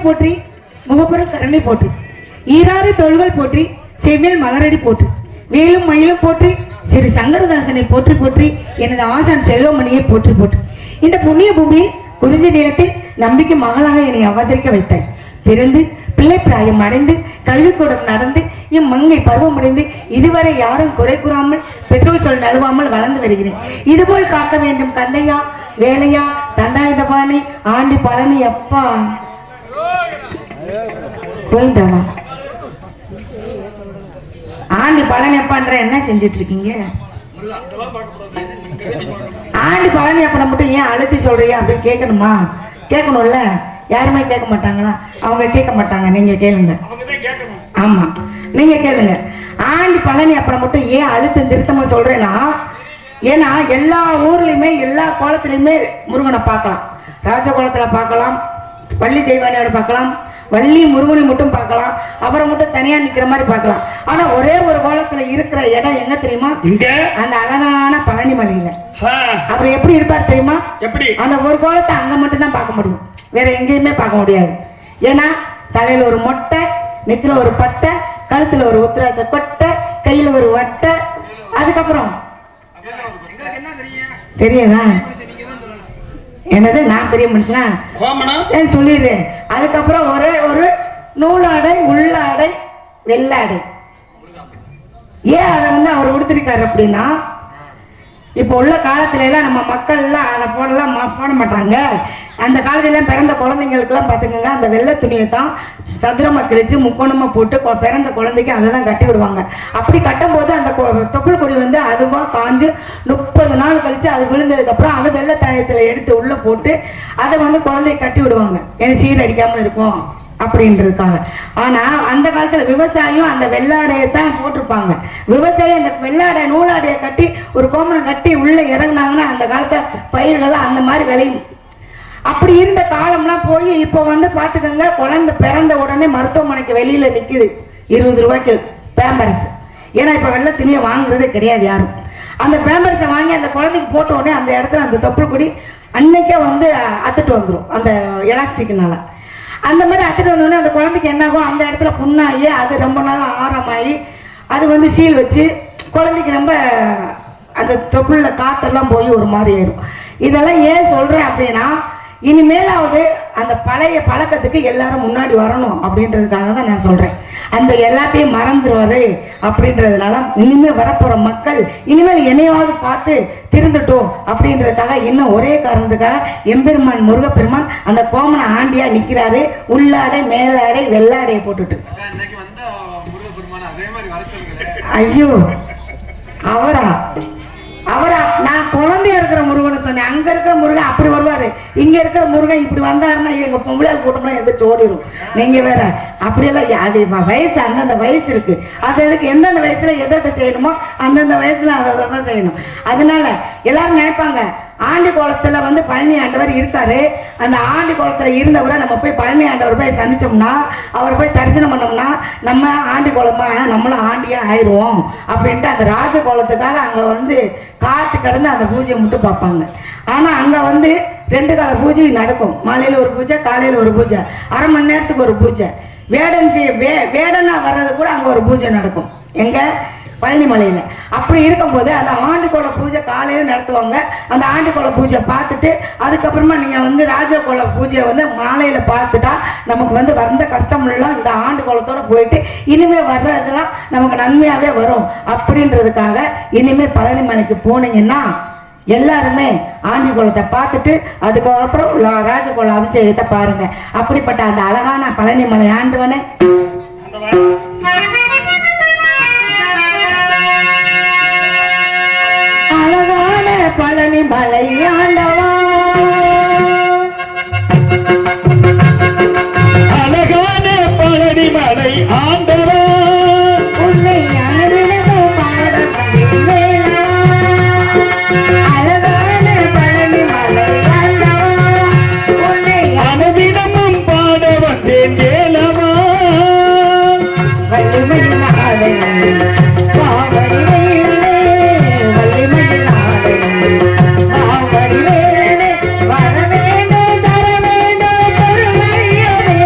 போற்றி, முகப்புறம் கருணை போற்றி, ஈராறு தோள்கள் போற்றி, செவ்வியல் மலரடி போற்றி, வேலும் மயிலும் போற்றி, ஸ்ரீ சங்கரதாசனை போற்றி போற்றி, எனது ஆசான் செல்வமணியை போற்றி போற்றி. இந்த புண்ணிய பூமியில் குறிஞ்ச நேரத்தில் நம்பிக்கை மகளாக என்னை அவதரிக்க வைத்தாய். பிறந்து பிள்ளை பிராயம் அடைந்து கல்விக்கூடம் நடந்து இம்மங்கை பருவமடைந்து இதுவரை யாரும் குறை கூறாமல் பெற்றோர் சொல் நழுவாமல் வளர்ந்து வருகிறேன். இதுபோல் காக்க வேண்டும் கந்தையா, வேலையா, தண்டாயுதபாணி, ஆண்டி பழனி. அப்பா கோயந்தாவா ஆண்டி பழனி அப்பான்ற என்ன செஞ்சிட்டு இருக்கீங்க? ஆண்டி பழனி அப்பனை மட்டும் ஏன் அழுத்தி சொல்றீங்க அப்படின்னு கேட்கணுமா? கேட்கணும்ல. யாருமே கேட்க மாட்டாங்களா? அவங்க கேட்க மாட்டாங்க, நீங்க கேளுங்க. ஆமா, நீங்க கேளுங்க. ஆண்டி பழனி அப்பனை மட்டும் ஏன் அழுத்தம் திருத்தமா சொல்றேன்னா, ஏன்னா எல்லா ஊர்லயுமே எல்லா கோலத்திலயுமே முருகனை பார்க்கலாம். ராஜ கோலத்துல பார்க்கலாம், வள்ளி தெய்வானியோட பார்க்கலாம், வள்ளி முருகனை மட்டும் பார்க்கலாம், அவரை மட்டும் தனியா நிக்கிற மாதிரி பார்க்கலாம். ஆனா ஒரே ஒரு கோலத்துல இருக்கிற இடம் எங்க தெரியுமா? இங்க அந்த அழகான பழனி மலையில. அப்புறம் எப்படி இருப்பார் தெரியுமா? எப்படி? அந்த ஒரு கோலத்தை அங்க மட்டும் தான் பார்க்க முடியும், வேற எங்கேயுமே பார்க்க முடியாது. ஏன்னா தலையில ஒரு மொட்டை, நெத்தில ஒரு பட்டை, கழுத்துல ஒரு உத்திராட்ச கொட்டை, கையில ஒரு வட்டை. அதுக்கப்புறம் தெரியாதா? என்னது நான் பெரிய மனுஷனா சொல்லிடுறேன். அதுக்கப்புறம் ஒரே ஒரு நூலாடை, உள்ளாடை, வெள்ளாடை. ஏன் அதை வந்து அவர் உடுத்திருக்காரு அப்படின்னா, இப்போ உள்ள காலத்துல எல்லாம் நம்ம மக்கள் எல்லாம் அதை போட மாட்டாங்க. அந்த காலத்துல பிறந்த குழந்தைங்களுக்கு எல்லாம் பாத்துக்கோங்க, அந்த வெள்ளை துணியை தான் சதுரமா கிழிச்சு முக்கோணமா போட்டு பிறந்த குழந்தைக்கு அதை தான் கட்டி விடுவாங்க. அப்படி கட்டும் போது அந்த தொப்புள் கொடி வந்து அதுவா காஞ்சு 30 நாள் கழிச்சு அது விழுந்ததுக்கு அப்புறம் அதை வெள்ளை தாயத்துல எடுத்து உள்ள போட்டு அதை வந்து குழந்தைய கட்டி விடுவாங்க, ஏன்னா சீரடிக்காம இருக்கும் அப்படின்றதுக்காக. ஆனா அந்த காலத்துல விவசாயம் அந்த வெள்ளாடையை தான் போட்டிருப்பாங்க. விவசாயி அந்த வெள்ளாடை நூலாடையை கட்டி ஒரு கோமணம் கட்டி உள்ள இறங்கினாங்கன்னா அந்த காலத்துல பயிர்கள் அந்த மாதிரி விளையும். அப்படி இருந்த காலம்லாம் போய் இப்போ வந்து பாத்துக்கோங்க, குழந்தை பிறந்த உடனே மருத்துவமனைக்கு வெளியில நிக்குது 20 ரூபாய்க்கு பேம்பர்ஸ். ஏன்னா இப்ப வெள்ளை துணியை வாங்குறதே கிடையாது யாரும். அந்த பேம்பர்ஸை வாங்கி அந்த குழந்தைக்கு போட்ட உடனே அந்த இடத்துல அந்த தொப்புள் கொடி அன்னைக்கே வந்து அத்துட்டு வந்துடும் அந்த எலாஸ்டிக்னால. அந்த மாதிரி அத்துட்டு வந்தோடனே அந்த குழந்தைக்கு என்னாகும், அந்த இடத்துல புண்ணாகி அது ரொம்ப நாள் ஆரமாகி அது வந்து சீல் வச்சு குழந்தைக்கு ரொம்ப அந்த தொப்புள்ள காத்தெல்லாம் போய் ஒரு மாதிரி ஆயிடும். இதெல்லாம் ஏன் சொல்றேன் அப்படின்னா, இனிமேலாவது அந்த பழைய பழக்கத்துக்கு எல்லாரும் முன்னாடி வரணும் அப்படின்றதுக்காக தான் நான் சொல்றேன். அந்த எல்லாத்தையும் மறந்துடுவாரு அப்படின்றதுனால இனிமேல் வரப்போற மக்கள் இனிமேல் என்னையாவது பார்த்து திருந்துட்டோம் அப்படின்றதுக்காக இன்னும் ஒரே காரணத்துக்காக எம்பெருமான் முருகப்பெருமான் அந்த கோமன ஆண்டியா நிக்கிறாரு, உள்ளாடை மேலாடை வெள்ளாடையை போட்டுட்டு. ஐயோ அவரா நான் குழந்தைய இருக்கிற முருகன் சொன்னேன். அங்க இருக்கிற முருகன் அப்படி வருவாரு, இங்க இருக்கிற முருகன் இப்படி வந்தாருன்னா எங்க பொம்பளையால் கூட்டம்லாம் எந்திரிச்சு ஓடிடும். நீங்க வேற அப்படியெல்லாம் அது வயசு அந்தந்த வயசு இருக்கு. அது எதுக்கு எந்தெந்த வயசுல எதை செய்யணுமோ அந்தந்த வயசுல அதை தான் செய்யணும். அதனால எல்லாரும் நினைப்பாங்க ஆண்டி கோலத்துல வந்து பழனி ஆண்டவர் இருக்காரு, அந்த ஆண்டி கோலத்துல இருந்தவரை நம்ம போய் பழனி ஆண்டவர் போய் சந்திச்சோம்னா அவர் போய் தரிசனம் பண்ணோம்னா நம்ம ஆண்டி கோலமா நம்மளும் ஆண்டியா ஆயிடுவோம் அப்படின்ட்டு அந்த ராஜ கோலத்துக்காக அங்க வந்து காத்து கடந்து அந்த பூஜையை மட்டும் பார்ப்பாங்க. ஆனா அங்க வந்து 2 கால பூஜை நடக்கும். மாலையில ஒரு பூஜை, காலையில ஒரு பூஜை, அரை மணி நேரத்துக்கு ஒரு பூஜை. வேடனா வர்றது கூட அங்க ஒரு பூஜை நடக்கும். எங்க பழனி மலையில. அப்படி இருக்கும்போது அந்த ஆண்டுகோள பூஜை காலையில நடத்துவாங்க. அந்த ஆண்டுகோள பூஜை பார்த்துட்டு அதுக்கப்புறமா நீங்க வந்து ராஜகோள பூஜையை வந்து மாலையில பார்த்துட்டா நமக்கு வந்து வந்த கஷ்டம் எல்லாம் இந்த ஆண்டு கோலத்தோட போயிட்டு இனிமே வர்றதெல்லாம் நமக்கு நன்மையாவே வரும் அப்படின்றதுக்காக இனிமே பழனி மலைக்கு போனீங்கன்னா எல்லாருமே ஆண்டி கோலத்தை பார்த்துட்டு அதுக்கப்புறம் ராஜகோள அபிஷேகத்தை பாருங்க. அப்படிப்பட்ட அந்த அழகான பழனி மலை ஆண்டவனே அழகான பழனி மலை ஆண்டவா, அழகான பழனி மலை ஆண்டவா, உன்னை அனுதினமும் பாட வந்தேன். அழகான பழனி மலை ஆண்டவா, உன்னை அனுதினமும் பாட வந்தேன் வேலவா. வள்ளிமணி நாளை பாவடி வேலே, வள்ளிமணி நாளை பாவடி வேலே, வர வேண்டும் தர வேண்டும் பெருமையவே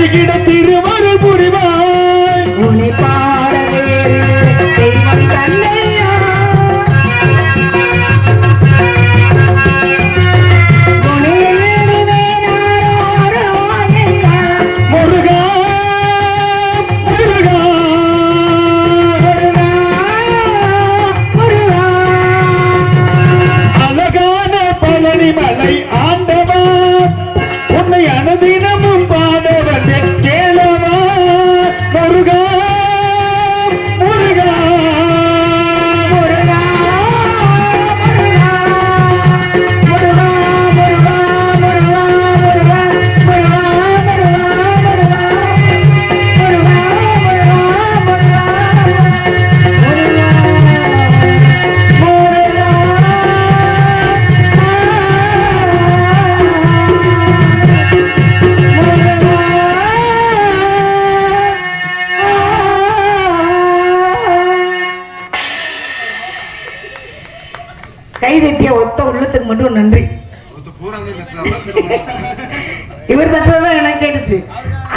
பெருகிட திருவருள் புரிவாய் உன்னை பாட தெய்வம் தன்னையா முருகா முருகா அழகான பழனி மலை ஆண்டவா உன்னை அனுதினமும் பாட வந்தேன் கேளவா முருகா முருகா கைதட்டிய ஒத்த உள்ளத்துக்கு மட்டும் நன்றி. இவர் தட்டுறதுதான் எனக்கு கேட்டுச்சு.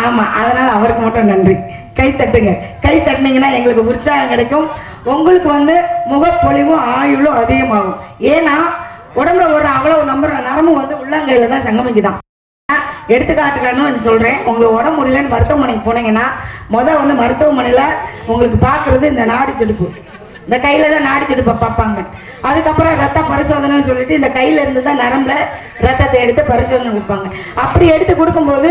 ஆமா, அதனால அவருக்கு மட்டும் நன்றி. கை தட்டுங்க. கை தட்டினீங்கன்னா எங்களுக்கு உற்சாகம் கிடைக்கும். உங்களுக்கு முகப்பொழிவும் ஆயுளும் அதிகமாகும். ஏன்னா உடம்புல ஒரு அவ்வளவு நரம்பு உள்ளங்கையில தான் சங்கமிக்குதான். எடுத்துக்காட்டுக்கணும்னு சொல்றேன். உங்களுக்கு உடம்பு முடியலன்னு மருத்துவமனைக்கு போனீங்கன்னா மருத்துவமனையில உங்களுக்கு பாக்குறது இந்த நாடி துடுப்பு. இந்த கையில தான் நாடி துடுப்பை பார்ப்பாங்க. அதுக்கப்புறம் ரத்த பரிசோதனை சொல்லிட்டு இந்த கையில இருந்து தான் நரம்புல ரத்தத்தை எடுத்து பரிசோதனை கொடுப்பாங்க. அப்படி எடுத்து கொடுக்கும்போது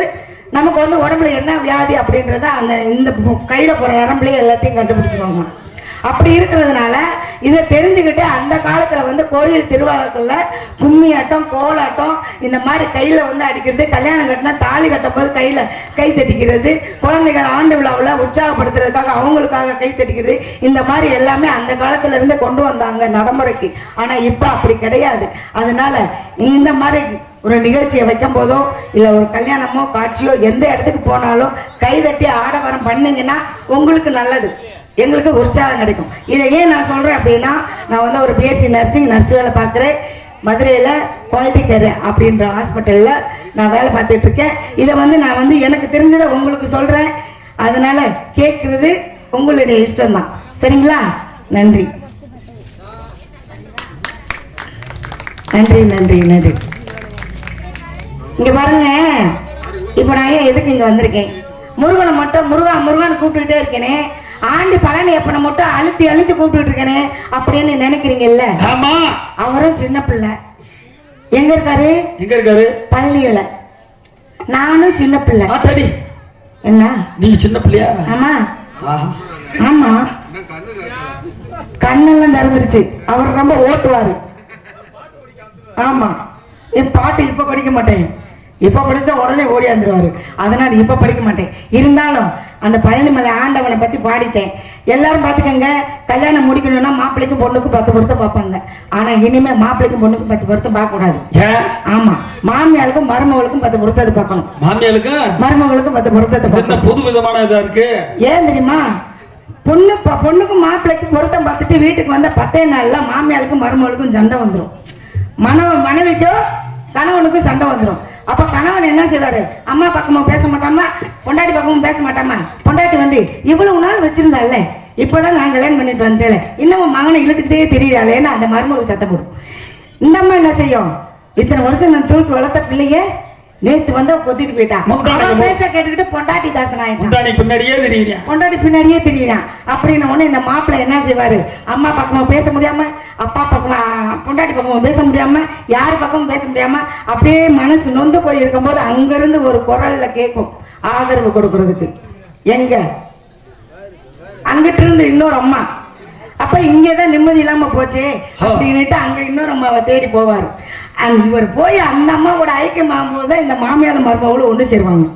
நமக்கு உடம்புல என்ன வியாதி அப்படின்றத இந்த கையில போற நரம்புலயே எல்லாத்தையும் கண்டுபிடிச்சிருவாங்க. அப்படி இருக்கிறதுனால இதை தெரிஞ்சுக்கிட்டு அந்த காலத்துல கோயில் திருவிழாக்கள்ல கும்மி ஆட்டம், கோலாட்டம், இந்த மாதிரி கையில அடிக்கிறது, கல்யாணம் கட்டினா தாலி கட்டும் போது கையில கை தட்டிக்கிறது, குழந்தைகள் ஆண்டு விழாவில் உற்சாகப்படுத்துறதுக்காக அவங்களுக்காக கை தட்டிக்கிறது, இந்த மாதிரி எல்லாமே அந்த காலத்துல இருந்து கொண்டு வந்தாங்க நடைமுறைக்கு. ஆனா இப்ப அப்படி கிடையாது. அதனால இந்த மாதிரி ஒரு நிகழ்ச்சியை வைக்கும் போதோ இல்ல ஒரு கல்யாணமோ காட்சியோ எந்த இடத்துக்கு போனாலும் கைதட்டி ஆடவரம் பண்ணீங்கன்னா உங்களுக்கு நல்லது, எங்களுக்கு உற்சாகம் கிடைக்கும். இதை ஏன் நான் சொல்றேன் அப்படின்னா, நான் ஒரு பிஎஸ்சி நர்ஸ் வேலை பார்க்குறேன். மதுரையில குவாலிட்டி கேர் அப்படின்ற ஹாஸ்பிட்டல்ல நான் வேலை பார்த்துட்டு இருக்கேன். இதை நான் எனக்கு தெரிஞ்சதை உங்களுக்கு சொல்றேன். அதனால கேட்கறது உங்களுடைய இஷ்டம் தான். சரிங்களா? நன்றி நன்றி நன்றி நன்றி. இங்க பாருங்க, இப்ப நான் ஏன் எதுக்கு இங்க வந்திருக்கேன்? முருகனை மட்டும் முருகா முருகான்னு கூப்பிட்டுட்டே இருக்கேனே, ஆண்டி பழனி எப்பனை மட்டும் அழுத்தி அழுத்தி கூப்பிட்டு இருக்கேனே அப்படின்னு நினைக்கிறீங்கல்ல? அவரும் சின்ன பிள்ளை. எங்க இருக்காரு? பழனியில. நானும் சின்ன பிள்ளை. என்ன நீங்க சின்ன பிள்ளையா? ஆமா ஆமா, கண்ணெல்லாம் திறந்துருச்சு. அவர் ரொம்ப ஓட்டுவாரு. ஆமா, என் பாட்டு இப்ப படிக்க மாட்டேன். இப்ப படிச்சா உடனே ஓடியாந்துருவாரு. அதனால இப்ப படிக்க மாட்டேன். இருந்தாலும் அந்த பழனிமலை ஆண்டவனை பத்தி பாடிட்டேன். எல்லாரும் பாத்துக்கங்க, கல்யாணம் முடிக்கணும்னா மாப்பிள்ளைக்கும் பொண்ணுக்கும் 10 பொருத்தம் பார்ப்பாங்க. ஆனா இனிமே மாப்பிள்ளைக்கும் பொண்ணுக்கும் 10 பொருத்தம் பார்க்க கூடாது. ஆமா, மாமியாளுக்கும் மருமகளுக்கும் 10 பொருத்தத்தை பார்க்கணும். மருமகளுக்கும் 10 பொருத்தத்தை. புது விதமான இதா இருக்கு. ஏன் தெரியுமா? பொண்ணுக்கும் மாப்பிள்ளைக்கும் பொருத்தம் பார்த்துட்டு வீட்டுக்கு வந்த 10 நாள்ல மாமியாளுக்கும் மருமகளுக்கும் சண்டை வந்துடும். மனைவிக்கும் கணவனுக்கும் சண்டை வந்துடும். அப்ப கணவன் என்ன செய்வாரு? அம்மா பக்கமும் பேச மாட்டாமா, பொண்டாட்டி பக்கமும் பேச மாட்டாமா. பொண்டாட்டி இவ்வளவு நாள் வச்சிருந்தால, இப்பதான் நான் கல்யாணம் பண்ணிட்டு வந்தேன், இன்னமும் மகனை இழுத்துக்கிட்டே தெரியுறாளேன்னு அந்த மருமக சத்தம் போடும். இந்த அம்மா என்ன செய்யும்? இத்தனை வருஷம் நான் தூக்கி வளர்த்த பிள்ளைய நேத்து கொத்திட்டு போயிட்டான். பேச கேட்டுக்கிட்டு பொண்டாட்டி தாசன் ஆயிட்டான். பொண்டாட்டி பின்னாடியே தெரியுறான். அப்படின்னு ஒண்ணு இந்த மாப்பிள்ளை என்ன செய்வாரு? அம்மா பக்கமும் பேச முடியாம, அப்பா பக்கம் பொண்டாட்டி பக்கமும் பேச முடியாம, யாரு பக்கமும் பேச முடியாம அப்படியே மனசு நொந்து போய் இருக்கும் போது அங்கிருந்து ஒரு குரல்ல கேட்கும் ஆதரவு கொடுக்கறதுக்கு. எங்க அங்கிட்டு இருந்து இன்னொரு அம்மா. அப்ப இங்கதான் நிம்மதி இல்லாம போச்சே அப்படின்னுட்டு அங்க இன்னொரு அம்மாவை தேடி போவாரு. இவர் போய் அந்த அம்மா கூட ஐக்கியமாகும் போதுதான் இந்த மாமியார் மருமகளும் ஒண்ணு சேருவாங்க.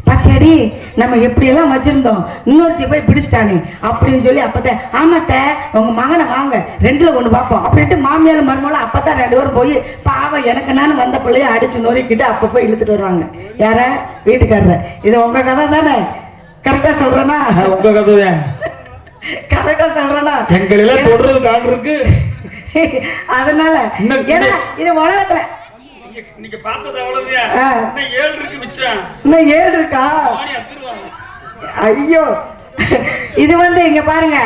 பாத்தியாடி, நம்ம எப்படி எல்லாம் வச்சிருந்தோம், இன்னொருத்தி போய் பிடிச்சிட்டானே அப்படின்னு சொல்லி அப்பதான், ஆமாத்த உங்க மகனை வாங்க 2ல 1 பார்ப்போம் அப்படின்ட்டு மாமியார் மருமகளும் அப்பதான் 2 பேரும் போய் பாவம் எனக்கு நானும் வந்த பிள்ளைய அடிச்சு நொறுக்கிட்டு அப்ப போய் இழுத்துட்டு வருவாங்க. யார? வீட்டுக்காரர். இது உங்க கதை தானே? கரெக்டா சொல்றேன்னா? உங்க கதை கரெக்டா சொல்றேன்னா? எங்களெல்லாம் தொடர்றது காண் இருக்கு. அதனால இது உலகத்துல நீங்க பார்த்தது அவ்வளவுதான். இன்னும் 7 இருக்கு மிச்சம். இன்னும் 7 இருக்கா? ஐயோ, இது இங்க பாருங்க,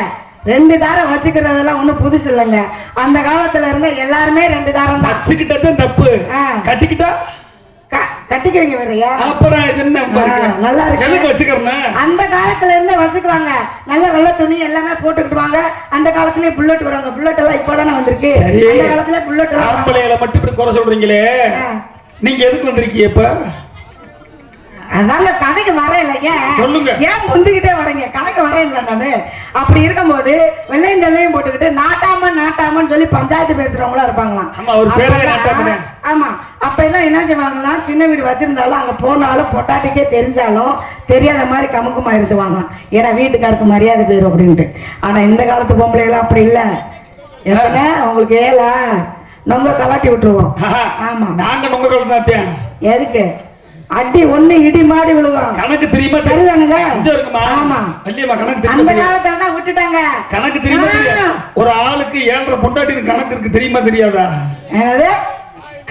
2 தாரம் வச்சுக்கிறதெல்லாம் ஒண்ணும் புதுசு இல்லைங்க. அந்த காலத்துல இருந்த எல்லாருமே 2 தாரம் தான். வச்சுக்கிட்டது தப்பு, கட்டிக்கிட்டா கட்டிக்கிறீங்க வேறயா? அப்புறம் இது என்ன நல்லா இருக்கு. எதுக்கு வச்சுக்கிறேன்? அந்த காலத்துல இருந்தே வச்சுக்குவாங்க. நல்ல வெள்ளை துணி எல்லாமே போட்டுக்கிட்டுவாங்க. அந்த காலத்திலேயே புல்லட் வருவாங்க. புல்லட் எல்லாம் இப்பதானே வந்திருக்கு. அந்த காலத்துல புல்லட் ஆம்பளையில மட்டும் இப்படி குறை சொல்றீங்களே, நீங்க எதுக்கு வந்திருக்கீங்க இப்ப? அதாங்க கதைக்கு வரையில. சொல்லுங்க, ஏன் முந்திக்கிட்டே வரீங்க? கணக்கு வரையில நானு. அப்படி இருக்கும்போது வெள்ளையும் ஜல்லையும் போட்டுக்கிட்டு நாட்டாமன்னு சொல்லி பஞ்சாயத்து பேசுறவங்களா இருப்பாங்களாம். ஆமா, அப்ப எல்லாம் என்ன செய்வாங்களாம், சின்ன வீடு வச்சிருந்தாலும் அங்க போனாலும் பொட்டாட்டிக்கே தெரிஞ்சாலும் தெரியாத மாதிரி கமுக்குமா இருந்துவாங்களாம். ஏன்னா வீட்டுக்காருக்கு மரியாதை போயிடும் அப்படின்ட்டு. ஆனா இந்த காலத்து பொம்பளை எல்லாம் அப்படி இல்ல. என்ன உங்களுக்கு ஏலா நொங்க கலாட்டி விட்டுருவோம். ஆமா, நாங்க நொங்க கலட்டாத்தே. எதுக்கு? அடி ஒண்ணு இடி மாடி விழுவோம். கணக்கு தெரியுமா? தெரியுதானுங்க. ஆமா, அந்த காலத்துல தான் விட்டுட்டாங்க. கணக்கு தெரியுமா? ஒரு ஆளுக்கு 7.5 பொண்டாட்டி கணக்கு இருக்கு தெரியுமா தெரியாதா? என்னது?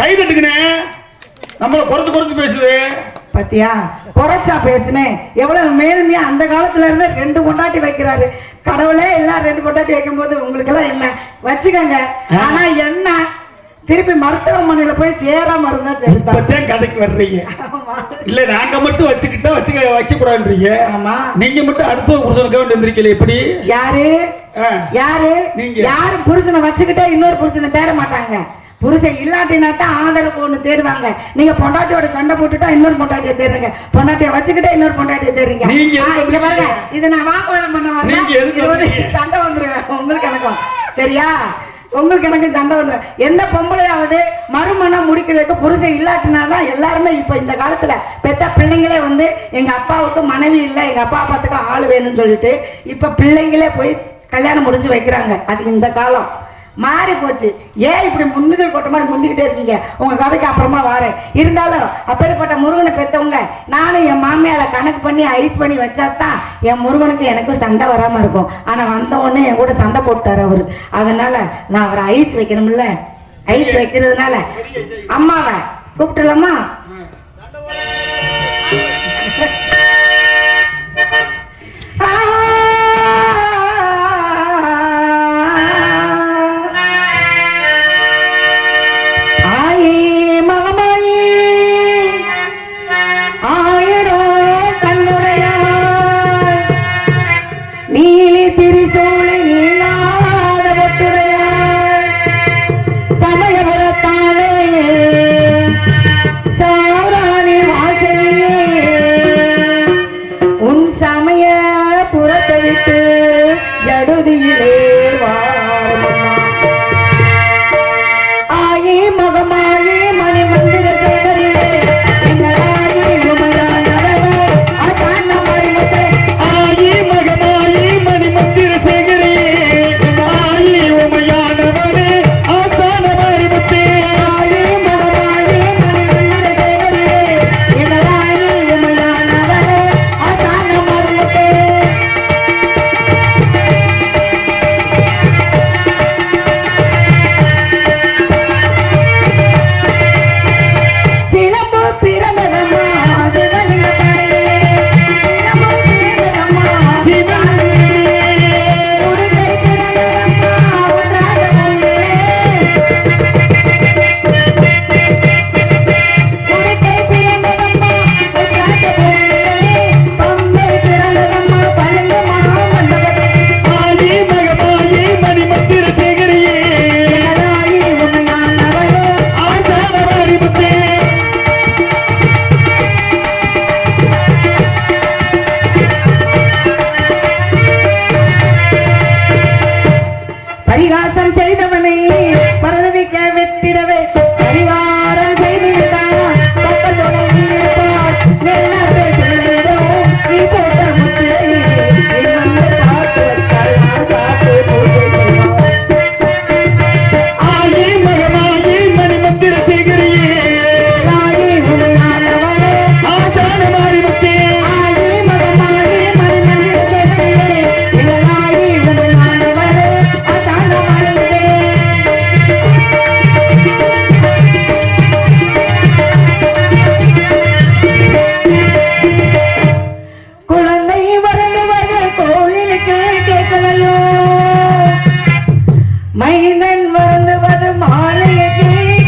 கை தட்டுக்குனே, நம்மள குறைச்சு பேசுது பத்தியா? குறைச்சா பேசுனேன். எவ்வளவு மேல்மையா அந்த காலத்துல இருந்து 2 பொண்டாட்டி வைக்கிறாரு. கடவுளே எல்லாம் 2 பொண்டாட்டி வைக்கும் போது உங்களுக்கு எல்லாம் என்ன வச்சுக்கங்க. ஆனா என்ன திருப்பி மருத்துவமனையில போய் சேராம இருந்தா சரி. கதைக்கு வர்றீங்க இல்ல? நாங்க மட்டும் வச்சுக்கிட்டா வைக்க கூடாதுன்றீங்க. நீங்க மட்டும் அடுத்த புருஷனுக்காக வந்திருக்கீங்க. எப்படி? யாரு புருஷனை வச்சுக்கிட்டா இன்னொரு புருஷனை தேட மாட்டாங்க. புருஷன் இல்லாட்டினா தான் ஆதரவு ஒண்ணு தேடுவாங்க. நீங்க பொண்டாட்டியோட சண்டை போட்டுட்டா இன்னொரு பொண்டாட்டியை தேடுங்க. பொண்டாட்டியை வச்சுக்கிட்டா இன்னொரு பொண்டாட்டியை தேடுங்க. இது நான் வாக்குவாதம் பண்ண வரேன். சண்டை வந்துருவேன் உங்களுக்கு எனக்கும். சரியா? உங்களுக்கு எனக்கு சண்டை வந்து எந்த பொம்பளையாவது மறுமணம் முடிக்கிறதுக்கு புருஷன் இல்லாட்டினாதான் எல்லாருமே இப்ப இந்த காலத்துல பெத்த பிள்ளைங்களே எங்க அப்பாவுக்கு மனைவி இல்லை, எங்க அப்பா அப்பாத்துக்கு ஆள் வேணும்னு சொல்லிட்டு இப்ப பிள்ளைங்களே போய் கல்யாணம் முடிச்சு வைக்கிறாங்க. அது இந்த காலம் மாறி போச்சு. ஏன் இப்படி முன்னுதல் கொட்ட மாதிரி முந்திக்கிட்டே இருக்கீங்க? உங்க கதைக்கு அப்புறமா வரேன். இருந்தாலும் அப்பேற்பட்ட முருகனை பெற்றவங்க நானும் என் மாமியால கணக்கு பண்ணி ஐஸ் பண்ணி வச்சாதான் என் முருகனுக்கு எனக்கும் சண்டை வராம இருக்கும். ஆனா வந்த உடனே என் கூட சண்டை போட்டாரு அவரு. அதனால நான் அவரை ஐஸ் வைக்கணும்ல. ஐஸ் வைக்கிறதுனால அம்மாவை கூப்பிட்டுலாமா? சமயபுரத்தாலே மைந்தன் வருந்துவது மாலையை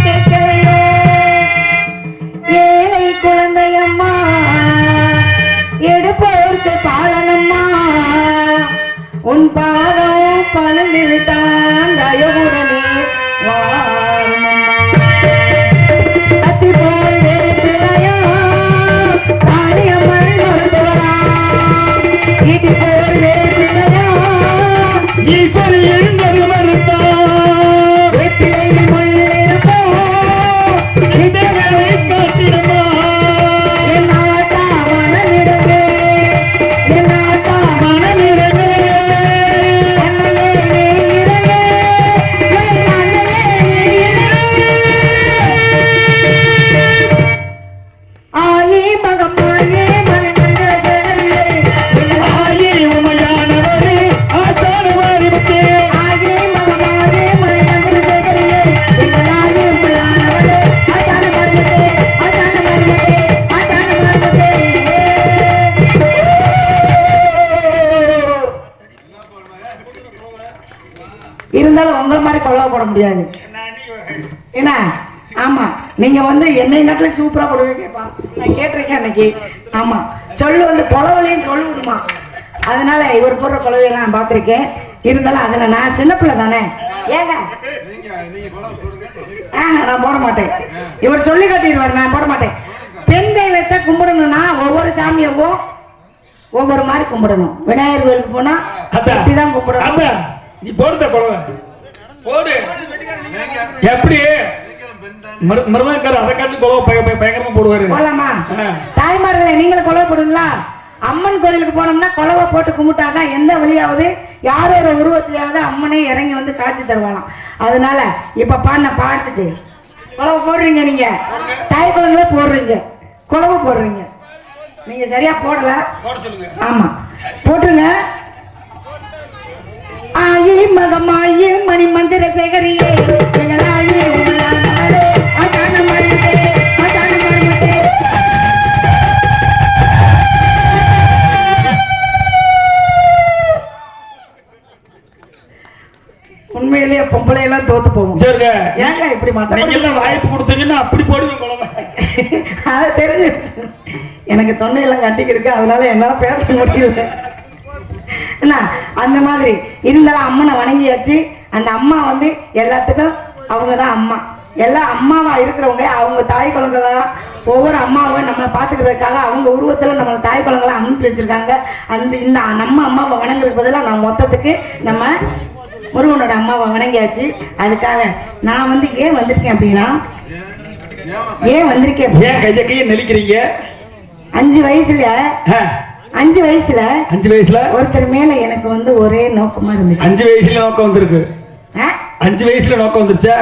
கேட்கலையோ ஏழை குழந்தையம்மா எடுப்போர்க்கு பாலனம்மா உன் பாதம் பணிந்து விட்டான் தயவுடனே வாருமம்மா கத்தி போல் வேப்பிலையா காளியம்மன் மருந்துவரா இது போல் வேப்பிலையா ஈஸ்வரி எழுந்தது மறுத்தா வேப்பிலை முள்ளிருப்போ இதனை காத்திடுமா என் நாட்டா மனமிருந்தே என் நாட்டா மனமிருந்தே அண்ணனே நீ இறங்கே என் அண்ணனே நீ இறங்கே ஆயே மகமாயே மனநந்த ஜெகரியே ஆயே உமையானவரே ஆசான மாறிவிட்டே ஆயே மகமாயே மனநந்த ஜெகரியே எங்களாயே உள்ளானவளே ஆசான மர்மத்தே ஆசான மர்மத்தே ஆசான மர்மத்தே இருந்தாலும் உங்களை மாதிரி கொள்ளவ போட முடியாது என்ன ஆமா நீங்க வந்து என்னை நாட்டுல சூப்பரா போடுவீங்கப்பா நான் கேட்டிருக்கேன் அன்னைக்கு ஆமா சொல்லு வந்து கொலவலையும் சொல்லு விடுமா அதனால இவர் போடுற கொலவையெல்லாம் நான் பார்த்திருக்கேன் இருந்தாலும் அதுல நான் சின்ன பிள்ளை தானே ஏங்க நான் போட மாட்டேன் இவர் சொல்லி காட்டிடுவார் நான் போட மாட்டேன் பெண் தெய்வத்தை கும்பிடணும்னா ஒவ்வொரு சாமியவும் ஒவ்வொரு மாதிரி கும்பிடணும் விநாயகர் கோயிலுக்கு போனா அப்படிதான் கும்பிடணும் அத நீ போடுத குழவை போடு எப்படி மருதக்காரர் அதை காட்டி குழவை பயங்கரமா போடுவாரு போலாமா தாய்மார்களே நீங்களும் கொலவை போடுங்களா அம்மன் கோயிலுக்கு போனோம்னா கொலவை போட்டு கும்பிட்டாதான் எந்த வழியாவது யாரோ ஒரு உருவத்திலாவது அம்மனே இறங்கி வந்து காட்சி தருவாளாம் அதனால இப்ப பாடின பாட்டுட்டு கொலவை போடுறீங்க நீங்க தாய் குழந்தைல போடுறீங்க கொலவை போடுறீங்க நீங்க சரியா போடல போட சொல்லுங்க ஆமா போட்டுருங்க ஆயி மகமாயி மணி மந்திர சேகரியே எங்களாயே உள்ளானாலே ஆசான மருமத்தே ஆசான மருமத்தே உண்மையிலேயே பொம்பளை எல்லாம் தோத்து போகும் சரிங்க ஏங்க இப்படி நீங்க மாட்டேன் எல்லாம் வாய்ப்பு கொடுத்தீங்கன்னா அப்படி போடுங்க குழவை அது தெரிஞ்சு எனக்கு தொண்டையெல்லாம் கட்டிக்கிருக்கு அதனால என்னால பேச முடியல என்ன அந்த மாதிரி இருந்தாலும் அம்மனை வணங்கியாச்சு அந்த அம்மா வந்து எல்லாத்துக்கும் அவங்கதான் அம்மா எல்லா அம்மாவா இருக்கிறவங்க அவங்க தாய் குழந்தைலாம் ஒவ்வொரு அம்மாவும் நம்மளை பாத்துக்கிறதுக்காக அவங்க உருவத்துல நம்மளை தாய் குழந்தைலாம் அனுப்பி வச்சிருக்காங்க அந்த இந்த நம்ம அம்மாவை வணங்குறதுக்கு பதிலாக நான் மொத்தத்துக்கு நம்ம முருகனோட அம்மாவை வணங்கியாச்சு அதுக்காக நான் வந்து ஏன் வந்திருக்கேன் அப்படின்னா ஏன் வந்திருக்கேன் ஏன் கைய நெளிக்கிறீங்க 5 வயசுல 5 வயசுல 5 வயசுல ஒருத்தர் மேல எனக்கு வந்து ஒரே நோக்கமா இருந்துச்சு 5 வயசுல நோக்கம் வந்திருக்கு 5 வயசுல நோக்கம் வந்துருச்சா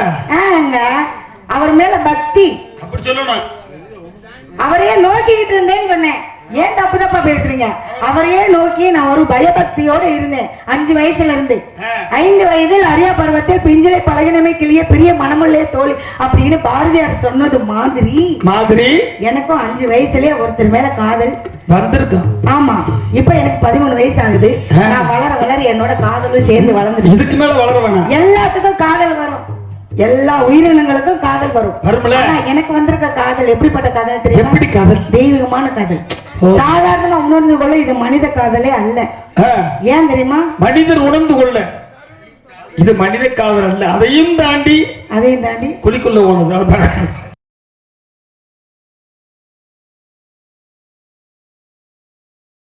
அவர் மேல பக்தி அப்படி சொல்லணும் அவரையே நோக்கிக்கிட்டு இருந்தேன்னு சொன்னேன் ஏன் தப்பு தப்பா பேசுறீங்க அவரையே நோக்கி நான் ஒரு பயபக்தியோட இருந்தேன் 5 வயசுல இருந்து 5 வயதில் அரியா பருவத்தில் பிஞ்சிலை பழகினமே கிளிய பெரிய மனமுள்ளே தோழி அப்படின்னு பாரதியார் சொன்னது மாதிரி எனக்கும் 5 வயசுலயே ஒருத்தர் மேல காதல் வந்திருக்கான் ஆமா இப்ப எனக்கு 13 வயசு ஆகுது நான் வளர வளர என்னோட காதலும் சேர்ந்து வளர்ந்து இதுக்கு மேல வளர வேணாம் எல்லாத்துக்கும் காதல் வரும் எல்லா உயிரினங்களுக்கும் காதல் வரும் எனக்கு வந்திருக்க காதல் எப்படிப்பட்ட காதல் தெரியும் எப்படி காதல் தெய்வீகமான காதல் சாதாரணமா உணர்ந்து கொள்ள இது மனித காதலே அல்ல ஏன் தெரியுமா மனிதர் உணர்ந்து கொள்ள இது மனித காதல் அல்ல அதையும் தாண்டி குழிக்குள்ள போனது